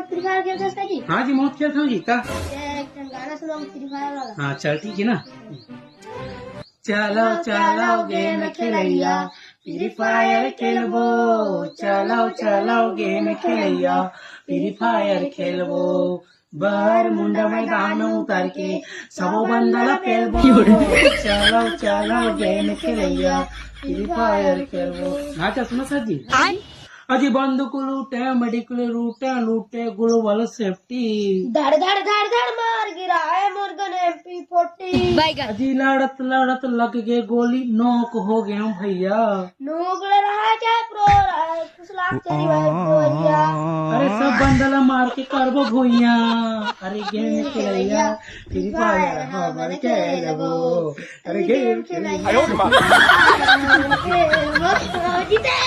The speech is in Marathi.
फ्री फायर खेलते हैं जी? हाँ जी बहुत खेलता हूँ जी का एक गाना सुनो फ्री फायर वाला। हाँ चल ठीक है ना। चलो चलो गेम खेलैया फ्री फायर खेलबो चलो चलो गेम खेलैया फ्री फायर खेलबो बाहर मुंडा मैदान उतर के सबो बंदला पेलबो चलो चलो गेम खेलैया फ्री फायर खेलबो। हाँ चल सुनो सर जी अजी बंदूक लूटे मेडिकल लूटे ग्लोबल सेफ्टी धड़ धड़ धड़ धड़ मार गिरा है मुर्गन MP40। अजी लड़त लड़त लग गए गोली नोक हो गए हम भैया। नूगले रहा है क्या प्रो रहा है कुछ लाख तेरी भैया। अरे सब बंदला मार के करबो भुइया अरे गेम खेलैया फ्री फायर हमर खेलबो अरे गेम खेलैया जीते